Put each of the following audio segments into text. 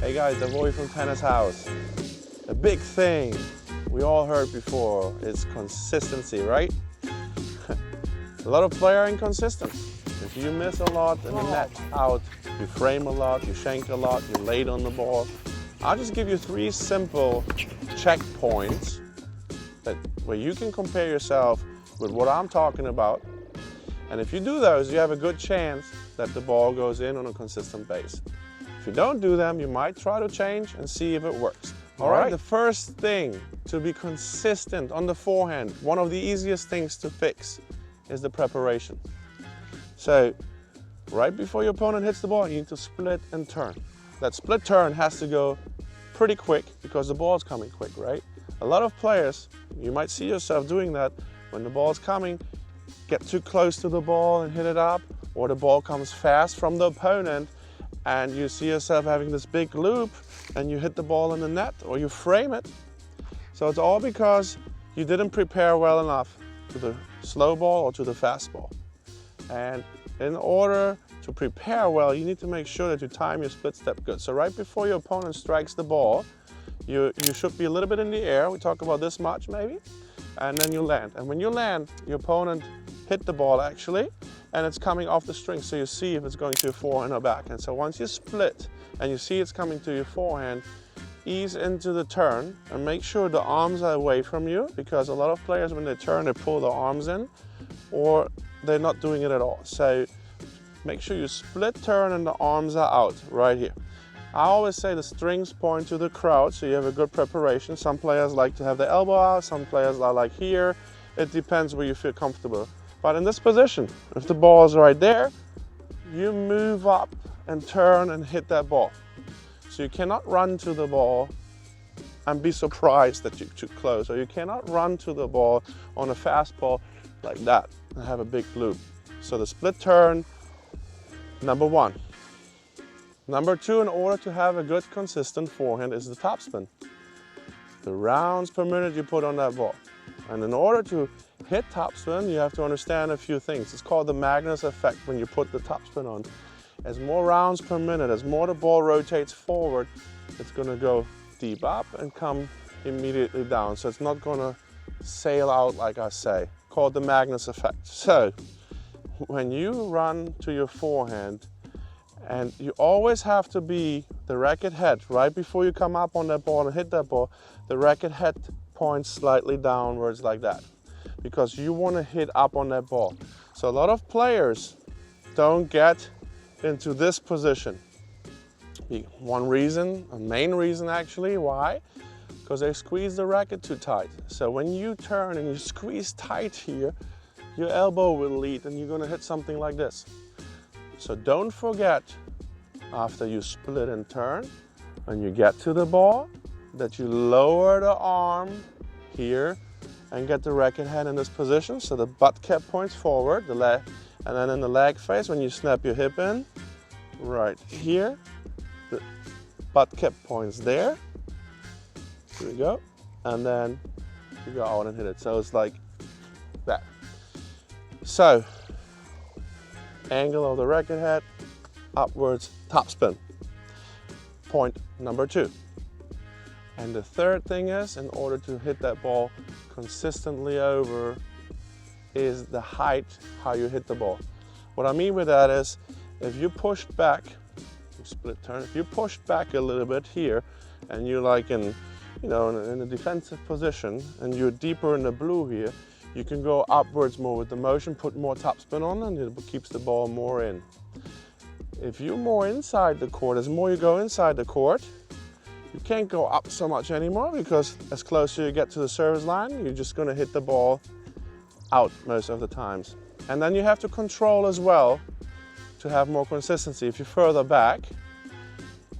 Hey guys, Davor from Tennis House. A big thing we all heard before is consistency, right? A lot of players are inconsistent. If you miss a lot and the net out, you frame a lot, you shank a lot, you're late on the ball. I'll just give you 3 simple checkpoints where you can compare yourself with what I'm talking about. And if you do those, you have a good chance that the ball goes in on a consistent base. If you don't do them, you might try to change and see if it works. All right, the first thing to be consistent on the forehand, one of the easiest things to fix is the preparation. So right before your opponent hits the ball, you need to split and turn. That split turn has to go pretty quick because the ball's coming quick, right? A lot of players, you might see yourself doing that when the ball's coming, get too close to the ball and hit it up, or the ball comes fast from the opponent and you see yourself having this big loop and you hit the ball in the net or you frame it. So it's all because you didn't prepare well enough to the slow ball or to the fast ball. And in order to prepare well, you need to make sure that you time your split step good. So right before your opponent strikes the ball, you should be a little bit in the air. We talk about this much maybe. And then you land. And when you land, your opponent hit the ball actually, and it's coming off the string, so you see if it's going to your forehand or back. And so once you split and you see it's coming to your forehand, ease into the turn and make sure the arms are away from you, because a lot of players when they turn, they pull their arms in or they're not doing it at all. So make sure you split turn and the arms are out right here. I always say the strings point to the crowd, so you have a good preparation. Some players like to have the elbow out, some players are like here. It depends where you feel comfortable. But in this position, if the ball is right there, you move up and turn and hit that ball. So you cannot run to the ball and be surprised that you're too close, or you cannot run to the ball on a fastball like that and have a big loop. So the split turn, number 1. Number 2, in order to have a good consistent forehand, is the topspin. The rounds per minute you put on that ball. And in order to hit topspin, you have to understand a few things. It's called the Magnus effect when you put the topspin on. As more rounds per minute, as more the ball rotates forward, it's going to go deep up and come immediately down. So it's not going to sail out like I say, called the Magnus effect. So when you run to your forehand, and you always have to be the racket head right before you come up on that ball and hit that ball, the racket head points slightly downwards like that, because you want to hit up on that ball. So a lot of players don't get into this position. One reason, a main reason actually, why? Because they squeeze the racket too tight. So when you turn and you squeeze tight here, your elbow will lead and you're going to hit something like this. So don't forget, after you split and turn, when you get to the ball, that you lower the arm here and get the racket head in this position. So the butt cap points forward, the leg, and then in the leg face, when you snap your hip in, right here, the butt cap points there. Here we go. And then you go out and hit it. So it's like that. So angle of the racket head, upwards, topspin. Point number 2. And the third thing is, in order to hit that ball consistently over, is the height, how you hit the ball. What I mean with that is, if you push back, split turn, if you push back a little bit here, and you're like in a defensive position, and you're deeper in the blue here, you can go upwards more with the motion, put more topspin on, and it keeps the ball more in. If you're more inside the court, as more you go inside the court, you can't go up so much anymore, because as closer you get to the service line, you're just going to hit the ball out most of the times. And then you have to control as well to have more consistency. If you're further back,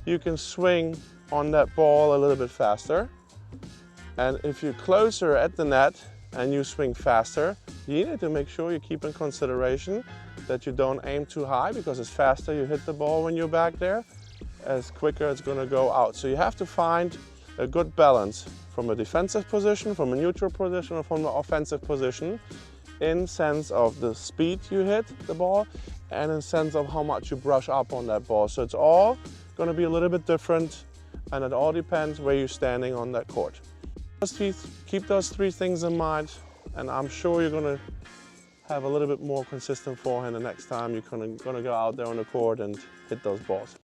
you can swing on that ball a little bit faster. And if you're closer at the net and you swing faster, you need to make sure you keep in consideration that you don't aim too high, because as faster you hit the ball when you're back there, as quicker it's going to go out. So you have to find a good balance from a defensive position, from a neutral position, or from an offensive position, in sense of the speed you hit the ball and in sense of how much you brush up on that ball. So it's all going to be a little bit different and it all depends where you're standing on that court. Keep those three things in mind, and I'm sure you're gonna have a little bit more consistent forehand the next time you're gonna go out there on the court and hit those balls.